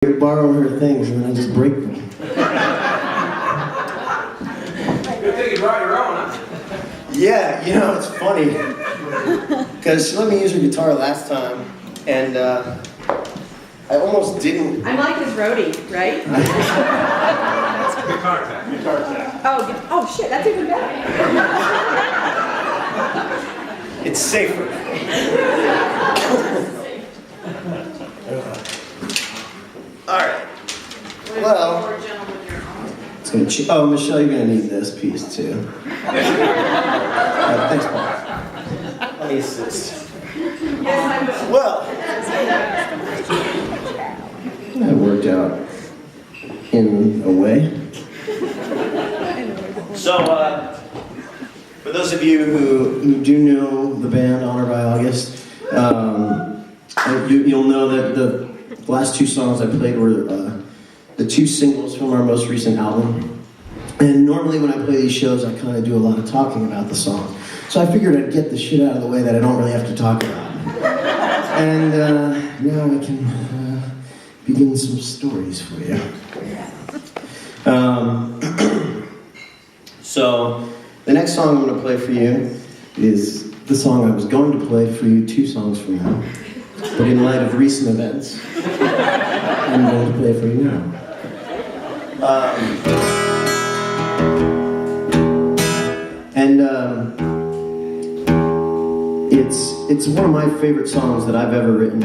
Borrow her things and then I just break them. Good thing you brought your own, huh? Yeah, you know, it's funny. Because she let me use her guitar last time, and I almost didn't. I'm like his roadie, right? Guitar tech. Guitar tech. Oh shit, that's even better. It's safer. Alright. Well, it's gonna oh, Michelle, you're gonna need this piece too. Thanks, Paul. Let me assist. Well, that worked out in a way. So, for those of you who do know the band Honor by August, you'll know that the last two songs I played were the two singles from our most recent album. And normally when I play these shows, I kind of do a lot of talking about the song. So I figured I'd get the shit out of the way that I don't really have to talk about. And now we can begin some stories for you. So the next song I'm going to play for you is the song I was going to play for you 2 songs from now. But in light of recent events, I'm going to play it for you now. It's one of my favorite songs that I've ever written.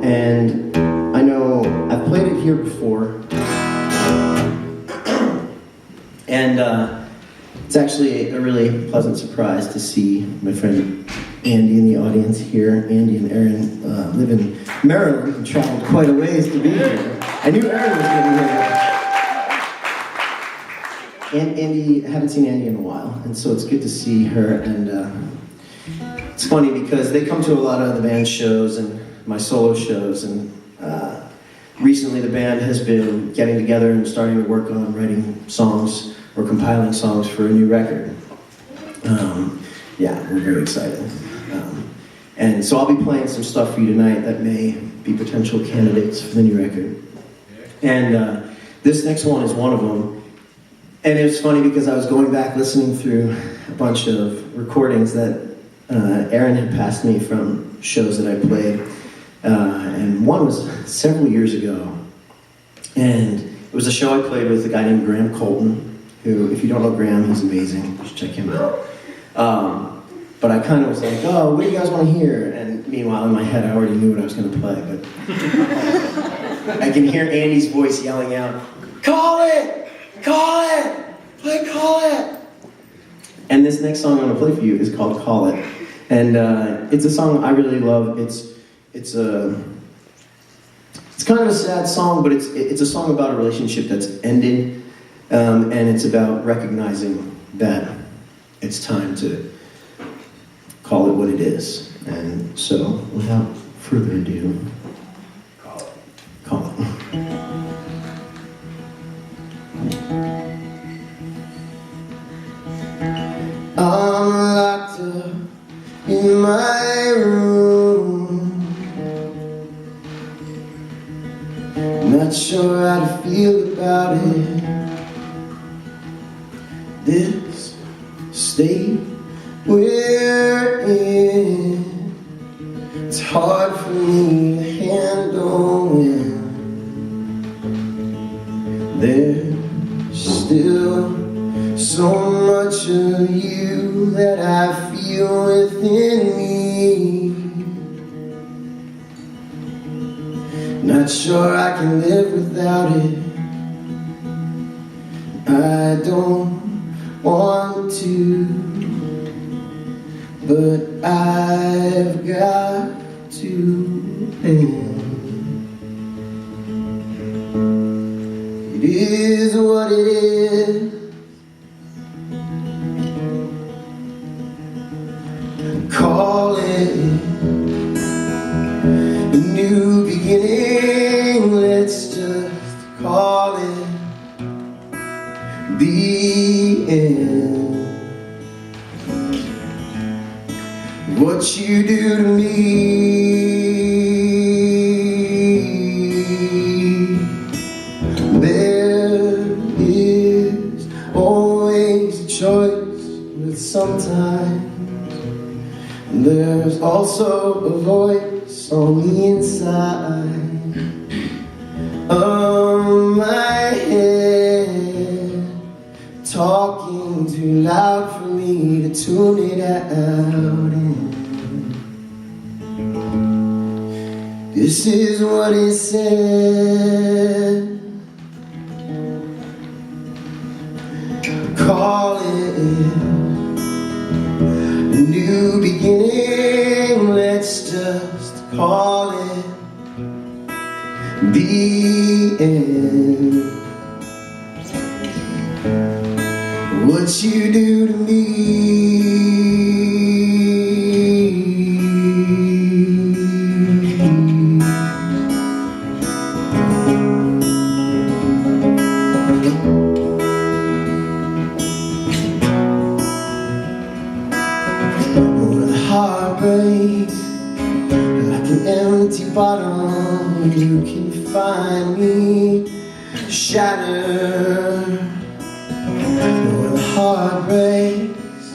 And I know I've played it here before. And it's actually a really pleasant surprise to see my friend Andi in the audience here. Andi and Aaron live in Maryland and traveled quite a ways to be here. I knew Aaron was going to be here. And Andi, I haven't seen Andi in a while, and so it's good to see her. And it's funny because they come to a lot of the band shows and my solo shows, and recently the band has been getting together and starting to work on writing songs or compiling songs for a new record. Yeah, we're very excited. And so I'll be playing some stuff for you tonight that may be potential candidates for the new record. And this next one is one of them. And it was funny because I was going back listening through a bunch of recordings that Aaron had passed me from shows that I played. And one was several years ago. And it was a show I played with a guy named Graham Colton, who, if you don't know Graham, he's amazing. You should check him out. But I kind of was like, oh, what do you guys want to hear? And meanwhile, in my head, I already knew what I was going to play. But I can hear Andy's voice yelling out, call it! Call it! Play Call It! And this next song I'm going to play for you is called Call It. And it's a song I really love. It's kind of a sad song, but it's a song about a relationship that's ended. And it's about recognizing that it's time to call it what it is. And so, without further ado, call it. Call it. I'm locked up in my room, not sure how to feel about it. This state we're in, it's hard for me to handle when there's still so much of you that I feel within me. Not sure I can live without it. I don't want to, but I've got to. It is what it is. Call it a new beginning. Let's just call it the end. What you do to me sometimes. There's also a voice on the inside of my head, talking too loud for me to tune it out. This is what it said. Call it a new beginning. Let's just call it the end. What you do to me, heartbreak, like an empty bottle, you can find me shattered. When the heart breaks,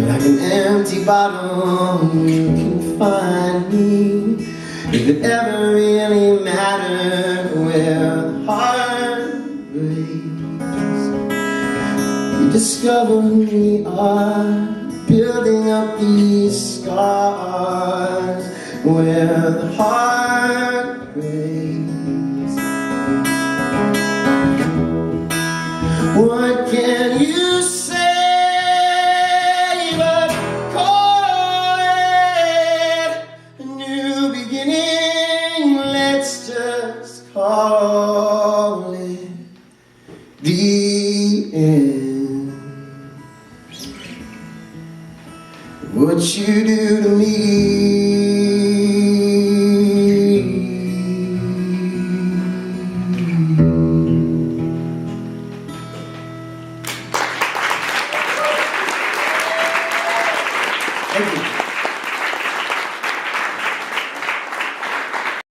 like an empty bottle, you can find me. If it ever really mattered where the heart breaks, we discover who we are, building up these scars where the heart breaks. What can you say but call it a new beginning? Let's just call it the end. What you do to me.